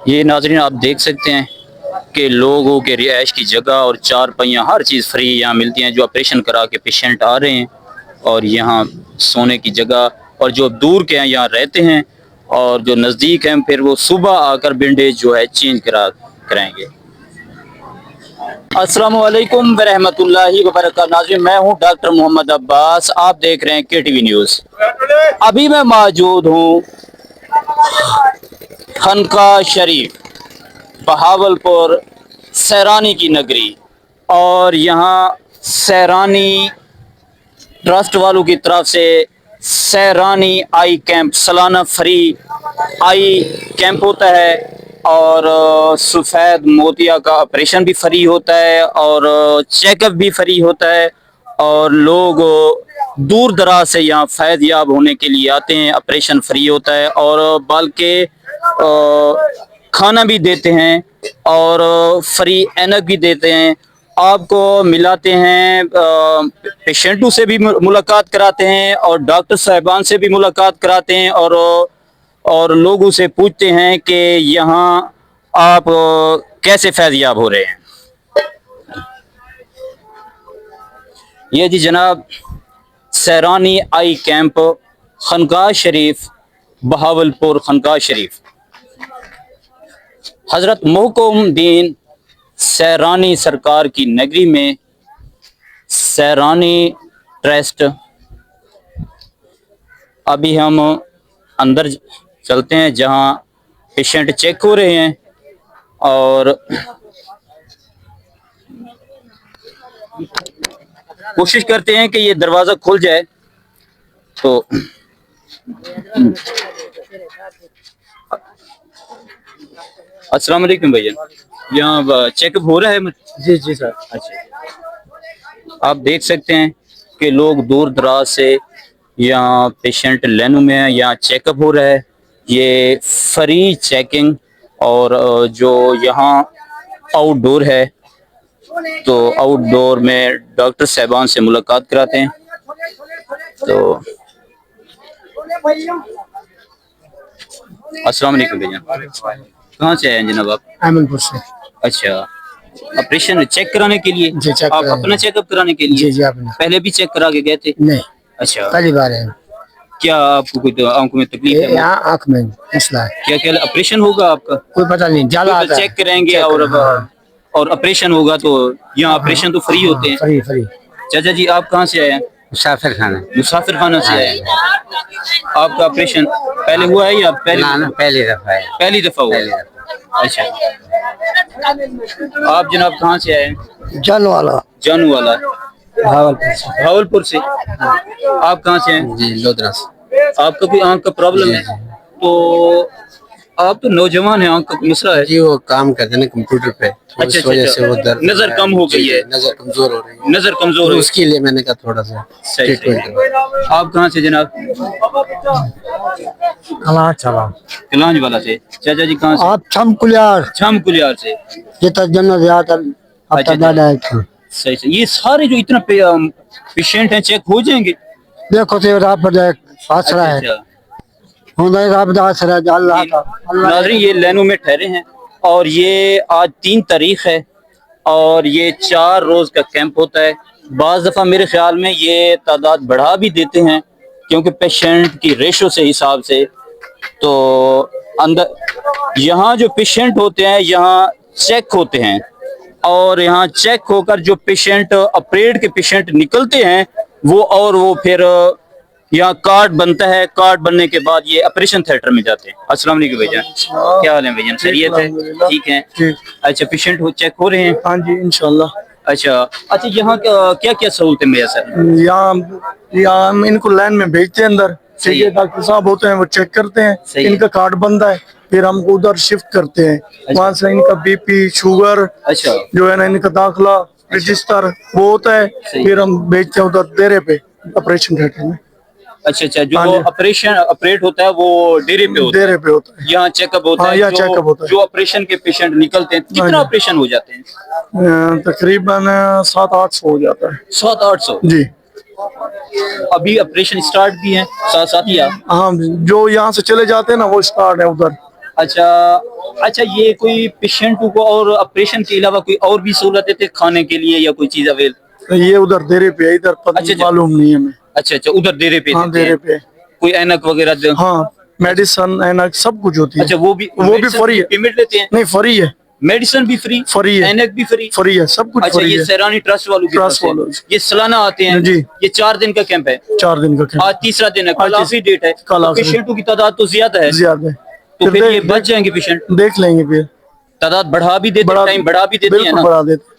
یہ ناظرین آپ دیکھ سکتے ہیں کہ لوگوں کے رہائش کی جگہ اور چار پہیاں ہر چیز فری یہاں ملتی ہیں. جو آپریشن کرا کے پیشنٹ آ رہے ہیں اور یہاں سونے کی جگہ، اور جو دور کے ہیں یہاں رہتے ہیں، اور جو نزدیک ہیں پھر وہ صبح آ کر بینڈیج جو ہے چینج کرائیں گے. السلام علیکم ورحمۃ اللہ وبرکاتہ. ناظرین میں ہوں ڈاکٹر محمد عباس، آپ دیکھ رہے ہیں کے ٹی وی نیوز. ابھی میں موجود ہوں خانقاہ شریف بہاولپور سیرانی کی نگری، اور یہاں سیرانی ٹرسٹ والوں کی طرف سے سیرانی آئی کیمپ، سالانہ فری آئی کیمپ ہوتا ہے، اور سفید موتیا کا آپریشن بھی فری ہوتا ہے، اور چیک اپ بھی فری ہوتا ہے، اور لوگ دور دراز سے یہاں فیض یاب ہونے کے لیے آتے ہیں. آپریشن فری ہوتا ہے، اور بلکہ کھانا بھی دیتے ہیں، اور فری اینک بھی دیتے ہیں. آپ کو ملاتے ہیں، پیشنٹوں سے بھی ملاقات کراتے ہیں، اور ڈاکٹر صاحبان سے بھی ملاقات کراتے ہیں، اور لوگوں سے پوچھتے ہیں کہ یہاں آپ کیسے فیض یاب ہو رہے ہیں. یہ جی جناب سیرانی آئی کیمپ، خانقاہ شریف بہاولپور. خانقاہ شریف حضرت محکم الدین سیرانی سرکار کی نگری میں سیرانی ٹرسٹ. ابھی ہم اندر چلتے ہیں جہاں پیشنٹ چیک ہو رہے ہیں، اور کوشش کرتے ہیں کہ یہ دروازہ کھل جائے. تو السلام علیکم بھیا، یہاں چیک اپ ہو رہا ہے؟ جی جی سر. اچھا، آپ دیکھ سکتے ہیں کہ لوگ دور دراز سے یہاں پیشنٹ لینوں میں ہیں، یہاں چیک اپ ہو رہا ہے. یہ فری چیکنگ، اور جو یہاں آؤٹ ڈور ہے تو آؤٹ ڈور میں ڈاکٹر صاحبان سے ملاقات کراتے ہیں. تو السلام علیکم بھیا، کہاں سے آئے ہیں جناب آپ؟ احمد پور سے. اچھا، آپریشن چیک کرانے کے لیے؟ جی چیک آپ کرائیں اپنا گے. چیک اپ کرانے کے لیے؟ جی جی آپ نے پہلے بھی چیک کرا کے گئے تھے؟ نہیں، اچھا، پہلی بار ہے. کیا آپ کو کوئی آنکھوں میں تکلیف ہے؟ یہاں آنکھ میں مسئلہ ہے. کیا آپریشن ہوگا آپ کا؟ کوئی پتہ نہیں، جالا آتا ہے. چیک کریں گے، اور آپریشن ہوگا تو یہاں آپریشن تو فری ہوتے ہیں. Free free. چاچا جی آپ کہاں سے آئے ہیں؟ مسافر خانہ. مسافر خانہ سے آئے ہیں. آپ کا آپریشن پہلے ہوا ہے یا پہلی دفعہ ہے. پہلی دفعہ ہوا ہے؟ اچھا، آپ جناب کہاں سے آئے ہیں؟ جان والا. جانو والا، بھاولپور سے. آپ کہاں سے ہیں؟ جی لودرا سے. آپ کا کوئی آنکھ کا پرابلم ہے؟ تو آپ تو نوجوان ہیں، آنکھ کا مسئلہ ہے؟ جی وہ کام کرتے ہیں کمپیوٹر پہ، اچھا اس وجہ سے وہ درد، نظر کم ہو گئی ہے، نظر کمزور ہو رہی ہے. نظر کمزور تو ہے، اس کے لیے میں نے کہا تھوڑا سا ٹریٹمنٹ. آپ کہاں سے جناب؟ چلا کلانج والا سے. چاچا جی کہاں سے؟ آپ چھم کلیار. چھم کلیار سے. یہ تجنہ زیادہ اچھا اچھا، صحیح صحیح. یہ سارے جو اتنا پیشنٹ ہیں چیک ہو جائیں گے؟ دیکھو تو رات پر آسرا ہے. ناظرین یہ لینوں میں ٹھہرے ہیں، اور یہ آج 3 تاریخ ہے، اور یہ 4 روز کا کیمپ ہوتا ہے. بعض دفعہ میرے خیال میں یہ تعداد بڑھا بھی دیتے ہیں، کیونکہ پیشنٹ کی ریشو سے حساب سے. تو اندر یہاں جو پیشنٹ ہوتے ہیں یہاں چیک ہوتے ہیں، اور یہاں چیک ہو کر جو پیشنٹ آپریٹ کے پیشنٹ نکلتے ہیں وہ پھر یہاں کارڈ بنتا ہے. کارڈ بننے کے بعد یہ آپریشن تھیٹر میں جاتے ہیں. السلام علیکم بھائی جان، کیا حال ہے بھائی جان؟ خیریت ہے؟ ٹھیک ہے. اچھا، پیشنٹ چیک ہو رہے ہیں؟ ہاں جی انشاءاللہ. اچھا، یہاں کیا کیا سہولتیں میسر ہیں؟ یہاں ہم ان کو لائن میں بھیجتے ہیں اندر. یہ ڈاکٹر صاحب ہوتے ہیں وہ چیک کرتے ہیں، ان کا کارڈ بنتا ہے، پھر ہم ادھر شفٹ کرتے ہیں. وہاں سے ان کا بی پی، شوگر جو ہے نا، ان کا داخلہ رجسٹر وہ ہوتا ہے، پھر ہم بھیجتے ہیں ادھر ڈیرے پہ آپریشن تھیٹر میں. اچھا، جو آپریٹ ہوتا ہے وہ ڈیرے پہ ہوتا ہے، یہاں چیک اپ ہوتا ہے. جو آپریشن کے پیشنٹ نکلتے ہیں کتنا آپریشن ہو جاتے ہیں؟ تقریباً 700-800 ہو جاتا ہے. 700-800 جی. ابھی آپریشن سٹارٹ بھی ہیں ساتھ ہی آپ؟ ہاں، جو یہاں سے چلے جاتے ہیں نا وہ سٹارٹ ہے ادھر. اچھا اچھا، یہ کوئی پیشنٹوں کو اور آپریشن کے علاوہ کوئی اور بھی سہولتیں تھے کھانے کے لیے یا کوئی چیز اویل؟ یہ ادھر دیرے پہ ہے, ادھر پتہ اچھا نہیں, معلوم نہیں ہے ہمیں. اچھا اچھا، ادھر دیرے پہ ہاں دیتے ہیں. دیرے پہ, کوئی اینک وغیرہ ہاں میڈیسن اینک سب کچھ ہوتی ہے. اچھا وہ بھی فری ہے, پیمنٹ لیتے ہیں؟ نہیں فری ہے, میڈیسن بھی فری, فری ہے, اینک بھی فری. فری ہے, سب کچھ اچھا فری یہ ہے. سیرانی ٹرسٹ والوں کی طرف ٹرسٹ سے والوں یہ سالانہ آتے ہیں جی. یہ 4 دن کا کیمپ ہے. 4 دن کا آج تیسرا دن ہے, کل آخری ڈیٹ ہے. کل آخری پیشنٹوں کی تعداد تو زیادہ ہے, زیادہ ہے, تو پھر یہ بچ جائیں گے پیشنٹ. دیکھ لیں گے, پھر تعداد بڑھا بھی دیتے ہیں, ٹائم بڑھا بھی دیتے ہیں بالکل نا. بڑھا دیتے.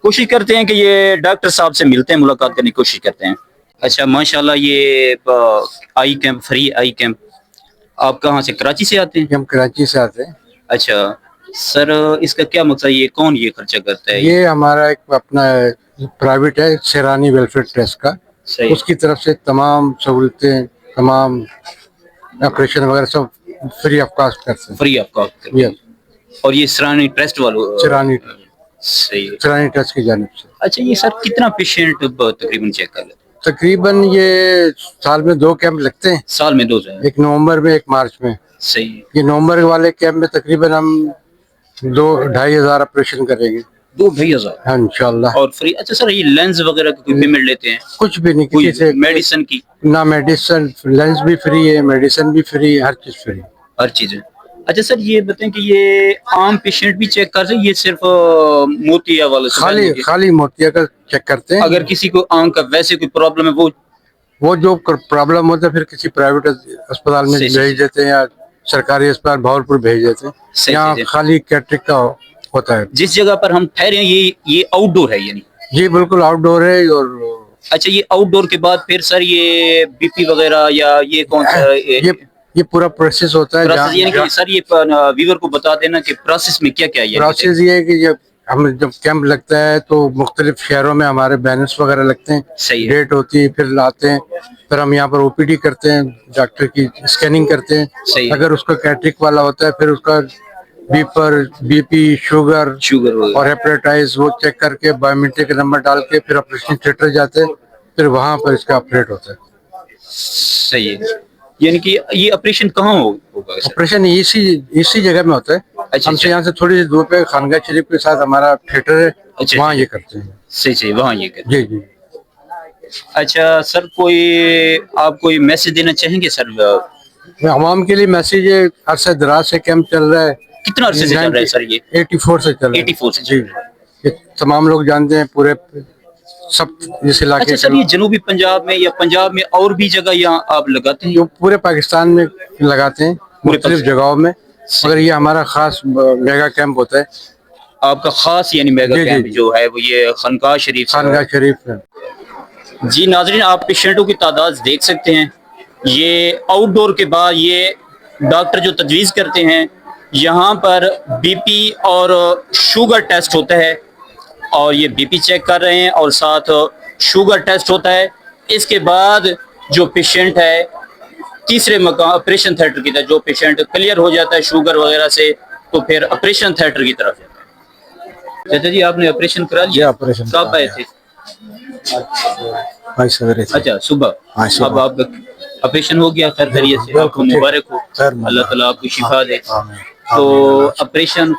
کوشش کرتے ہیں کہ یہ ڈاکٹر صاحب سے ملتے ہیں, ملاقات کرنے کی کوشش کرتے ہیں. اچھا ماشاءاللہ, یہ آئی کیمپ, فری آئی کیمپ. آپ کہاں سے, کراچی سے آتے ہیں؟ ہم کراچی سے آتے ہیں. اچھا سر, اس کا کیا مقصد, یہ کون یہ خرچہ کرتا ہے؟ یہ ہمارا ایک اپنا پرائیویٹ ہے, سیرانی ویلفیئر ٹرسٹ کا. صحیح. اس کی طرف سے تمام سہولتیں, تمام آپریشن وغیرہ سب فری آف کاسٹ کرتے ہیں. Free of cost. Yes. اور یہ سرانی ٹرسٹ والوں؟ سیرانی صحیح. سیرانی ٹرسٹ کی جانب سے. اچھا یہ سر کتنا پیشنٹ تقریباً چیک کر لیتے ہیں؟ تقریباً یہ سال میں 2 کیمپ لگتے ہیں, سال میں 2 ہیں. ایک نومبر میں, ایک مارچ میں. صحیح. یہ نومبر والے کیمپ میں تقریباً ہم 2-2.5 ہزار آپریشن کریں گے. 2-2.5 ہاں انشاءاللہ. اور فری. اچھا سر, یہ لینز وغیرہ کی کوئی پیمنٹ لیتے ہیں؟ کچھ بھی نہیں, کوئی کسی سے میڈیسن کی؟ نہ میڈیسن, لینس بھی فری ہے, میڈیسن بھی فری, ہر چیز فری. ہر چیز ہے. اچھا سر یہ بتائیں کہ یہ عام پیشنٹ بھی چیک کر سکتے ہیں, یہ صرف موتیا والے خالی موتیا کا چیک کرتے ہیں. اگر کسی کو آنکھ کا ویسے کوئی پرابلم ہے وہ جو پرابلم ہوتا ہے پھر کسی پرائیویٹ اسپتال میں بھیج دیتے ہیں, یا سرکاری اسپتال بھاولپور بھیج دیتے ہیں. یہاں خالی کیٹرک کا ہوتا ہے. جس جگہ پر ہم ٹھہرے ہیں یہ آؤٹ ڈور ہے یعنی؟ جی بالکل آؤٹ ڈور ہے. اور اچھا یہ آؤٹ ڈور کے بعد پھر سر یہ بی پی وغیرہ یا یہ کون سا یہ پورا پروسیس ہوتا ہے. یعنی کہ سر یہ ویور کو بتا دینا کہ پروسیس میں کیا کیا ہے. پروسیس یہ ہے کہ ہم جب کیمپ لگتا ہے تو مختلف شہروں میں ہمارے بینرز وغیرہ لگتے ہیں. صحیح. ڈیٹ ہوتی ہے, پھر لاتے ہیں, پھر ہم یہاں پر او پی ڈی کرتے ہیں, ڈاکٹر کی اسکیننگ کرتے ہیں. صحیح. اگر اس کا کیٹرک والا ہوتا ہے پھر اس کا بی پی, شوگر اور ہیپیٹائٹس وہ چیک کر کے بایو میٹرک کا نمبر ڈال کے پھر آپریشن تھیٹر جاتے ہیں, پھر وہاں پر اس کا آپریٹ ہوتا ہے. صحیح ہے. یعنی کہ یہ آپریشن کہاں ہوگا؟ آپریشن اسی جگہ میں ہوتا ہے. ہم سے یہاں سے تھوڑی سی دور پہ خانقاہ شریف کے ساتھ ہمارا تھیٹر ہے, وہاں یہ کرتے ہیں. صحیح, وہاں یہ کرتے ہیں. جی جی. اچھا سر, آپ کوئی میسج دینا چاہیں گے سر عوام کے لیے؟ میسج ہے, عرصہ دراز سے کیمپ چل رہا ہے. کتنا عرصے سے چل رہا ہے سر یہ؟ 84 سے چل رہا ہے. 84 سے. جی, یہ تمام لوگ جانتے ہیں پورے سب اس علاقے. اچھا سر, یہ جنوبی پنجاب میں یا پنجاب میں اور بھی جگہ یہاں آپ لگاتے ہیں؟ جو پورے پاکستان میں لگاتے ہیں, مختلف جگہوں میں, مگر یہ ہمارا خاص میگا کیمپ ہوتا ہے. آپ کا خاص یعنی میگا کیمپ جو ہے وہ یہ خانقاہ شریف میں. جی ناظرین, آپ پیشنٹوں کی تعداد دیکھ سکتے ہیں. یہ آؤٹ ڈور کے بعد یہ ڈاکٹر جو تجویز کرتے ہیں, یہاں پر بی پی اور شوگر ٹیسٹ ہوتا ہے, اور یہ بی پی چیک کر رہے ہیں اور ساتھ شوگر ٹیسٹ ہوتا ہے. اس کے بعد جو پیشنٹ ہے تیسرے مقام آپریشن تھیٹر کی طرف, جو پیشنٹ کلیئر ہو جاتا ہے شوگر وغیرہ سے, تو پھر آپریشن تھیٹر کی طرف جاتا ہے. چچا جی آپ نے آپریشن کرا لیا؟ آپریشن کب آئے تھے؟ اچھا صبح. اب آپ کا آپریشن ہو گیا خیر خیریت سے, آپ کو مبارک ہو, اللہ تعالیٰ آپ کو شفا دے. تو آپریشن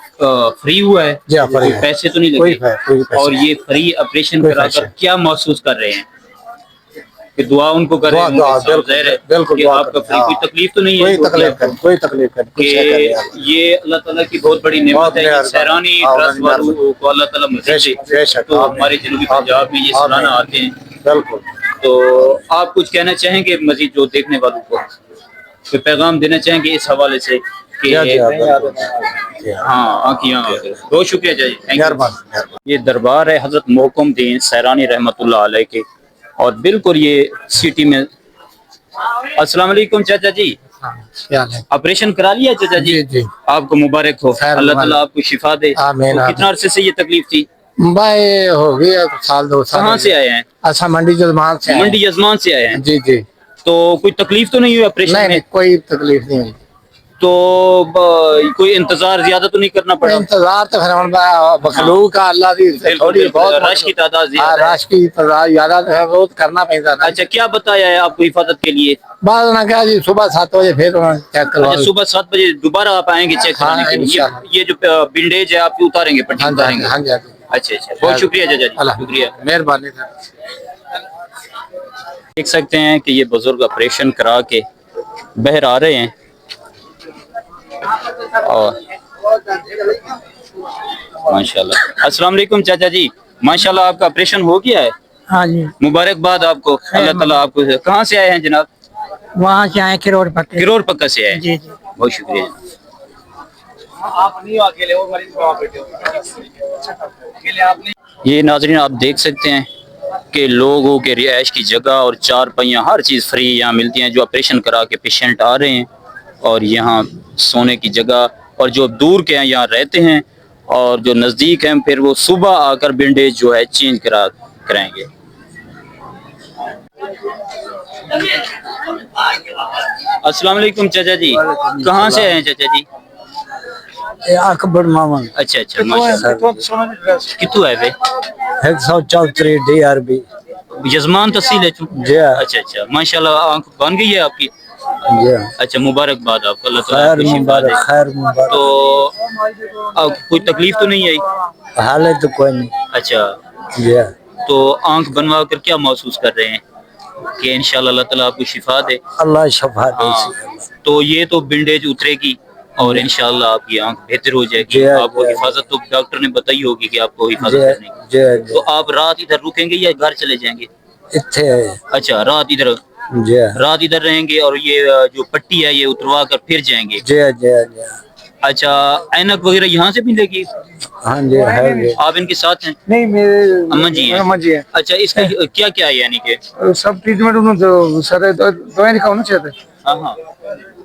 فری ہوا ہے, کوئی پیسے تو نہیں لگے, اور یہ فری آپریشن کرا کر کیا محسوس کر رہے ہیں؟ کہ دعا ان کو کر رہے ہیں کہ آپ کا فری, کوئی تکلیف تو نہیں ہے؟ کوئی تکلیف کہ یہ اللہ تعالیٰ کی بہت بڑی نعمت ہے. سیرانی ٹرسٹ والوں کو اللہ تعالیٰ مزید دے, تو ہمارے جنوبی پنجاب میں یہ سالانہ آتے ہیں. بالکل. تو آپ کچھ کہنا چاہیں گے مزید جو دیکھنے والوں کو, کوئی پیغام دینا چاہیں گے اس حوالے سے کہ ہاں بہت شکریہ جی. یہ دربار ہے حضرت محکم الدین سیرانی رحمۃ اللہ علیہ کے, اور بالکل یہ سٹی میں. السلام علیکم چچا جی, آپریشن کرا لیا چچا جی؟ آپ کو مبارک ہو, اللہ تعالیٰ آپ کو شفا دے. کتنا عرصے سے یہ تکلیف تھی؟ بھائی ہو گیا 1-2 سال. کہاں سے آئے ہیں؟ اچھا منڈی جزمان سے. منڈی جزمان سے آئے ہیں. جی جی. تو کوئی تکلیف تو نہیں ہوئی آپریشن میں؟ نہیں کوئی تکلیف نہیں ہوئی. تو کوئی انتظار زیادہ تو نہیں کرنا پڑا؟ انتظار تو پھر مخلوق کا اللہ کی تھوڑی بہت رش کی تعداد زیادہ ہے۔ رش کی تعداد زیادہ تو ہے، بہت کرنا پڑتا نا۔ اچھا کیا بتایا ہے آپ کو حفاظت کے لیے؟ بعد نے کہا جی صبح 7 بجے پھر چیک کروا اچھا صبح 7 بجے دوبارہ آپ آئیں گے چیک کرانے کے لیے؟ انشاءاللہ۔ یہ جو بینڈیج ہے آپ کی اتاریں گے، پٹی اتاریں گے؟ ہاں جی اچھا اچھا، بہت شکریہ چچا جی، شکریہ۔ مہربانی۔ دیکھ سکتے ہیں کہ یہ بزرگ آپریشن کرا کے باہر آ رہے ہیں، اور ماشاءاللہ۔ السلام علیکم چچا جی، ماشاءاللہ آپ کا آپریشن ہو گیا ہے؟ ہاں جی، مبارکباد آپ کو، اللہ تعالیٰ آپ کو۔ کہاں سے آئے ہیں جناب؟ وہاں سے آئے کروڑ پکے۔ کروڑ پکا سے آئے ہیں، جی جی۔ بہت شکریہ۔ یہ ناظرین آپ دیکھ سکتے ہیں کہ لوگوں کے رہائش کی جگہ اور چار پہیاں ہر چیز فری یہاں ملتی ہیں، جو آپریشن کرا کے پیشنٹ آ رہے ہیں، اور یہاں سونے کی جگہ، اور جو دور کے ہیں یہاں رہتے ہیں، اور جو نزدیک ہیں پھر وہ صبح آ کر بینڈیج جو ہے چینج کرائیں گے۔ السلام علیکم چچا جی، کہاں سے آئے ہیں چچا جی؟ اکبر ماما اچھا اچھا، ماشاءاللہ۔ کتوں ہے بے؟ 134 DRB۔ یزمان تحصیل ہے چوں؟ جی ہاں۔ اچھا اچھا، ماشاءاللہ آنکھ بن گئی ہے آپ کی؟ جی ہاں۔ اچھا مبارکباد آپ کو، اللہ تعالیٰ آپ خیر کو شفا دے۔ مبارک، خیر مبارک۔ تو اب کوئی تکلیف تو نہیں آئی؟ حالت تو کوئی نہیں۔ اچھا، جی ہاں۔ تو آنکھ بنوا کر کیا محسوس کر رہے ہیں کہ انشاءاللہ اللہ تعالیٰ آپ کو شفا دے؟ اللہ شفا دے۔ ہاں، تو یہ تو بینڈیج اترے گی اور انشاءاللہ آپ کی آنکھ بہتر ہو جائے گی۔ آپ کو حفاظت تو ڈاکٹر نے بتائی ہوگی کہ آپ کو حفاظت کرنے کی۔ تو آپ رات ادھر رکیں گے یا گھر چلے جائیں گے؟ اچھا، رات ادھر رہیں گے، اور یہ جو پٹی ہے یہ اتروا کر پھر جائیں گے؟ جی جی جی۔ اچھا، اینک وغیرہ یہاں سے ملے گی؟ ہاں جی ہے۔ آپ ان کے ساتھ ہیں؟ نہیں میرے امن جی ہیں؟ امن جی ہیں۔ اچھا، اس کا کیا کیا ہے یعنی کہ؟ سب ٹریٹمنٹ انہوں نے سارے دوائیں دکھاؤ نا چاہتے ہاں ہاں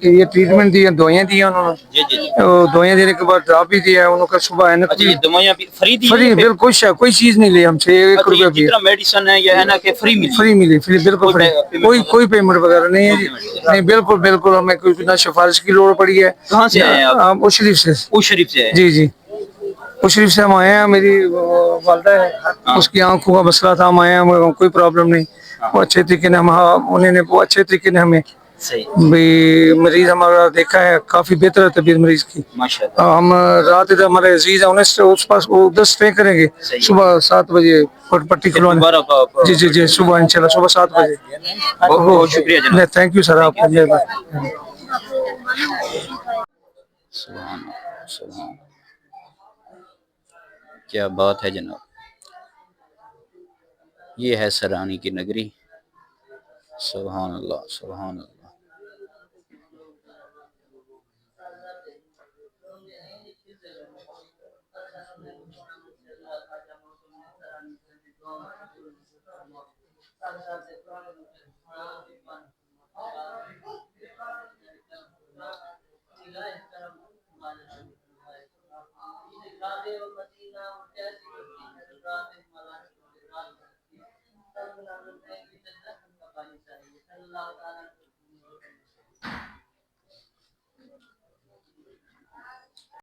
کہ یہ ٹریٹمنٹ دی دوائیں دی انہوں نے، جی جی جی۔ دوائیں دینے کے بعد ڈراپ بھی دیا ہے انہوں کا، صبح اینک اچھا، بھی یہ دوائیاں بھی فری دی فری، ہیں؟ بالکل کوئی چیز نہیں لی ہم سے، 1 اچھا، یہ روپیہ بھی جتنا میڈیسن ہے یہ ہے نا کہ فری ملی؟ فری ملی، فری بالکل فری، کوئی پیمنٹ وغیرہ نہیں ہے جی، نہیں بالکل بالکل، ہمیں کوئی نہ سفارش کی لوڑ پڑی ہے۔ کہاں سے آئے ہیں آپ؟ وہ شریف سے۔ او شریف سے ہے؟ جی جی، وہ شریف سے ہم آئے ہیں، میری والدہ ہے، اس کی آنکھوں کا مسئلہ تھا، ہم آئے ہیں، ہمیں کوئی پرابلم نہیں، وہ اچھے طریقے نے انہوں نے وہ اچھے طریقے نے ہمیں صحیح، بھی مریض ہمارا دیکھا ہے، کافی بہتر ہے طبیعت مریض کی۔ ماشاءاللہ۔ ہم رات ادھر ہمارے عزیز ہیں، انہیں اس پاس وہ 10 اسٹے کریں گے، صبح 7 بجے پٹی کھلوانے۔ جی جی جی، صبح انشاءاللہ صبح 7 بجے۔ بہت شکریہ جناب۔ تھینک یو سر، آپ کا مہربانی۔ سبحان اللہ، سبحان اللہ، کیا بات ہے جناب۔ یہ ہے سرانی کی نگری، سبحان اللہ سبحان اللہ۔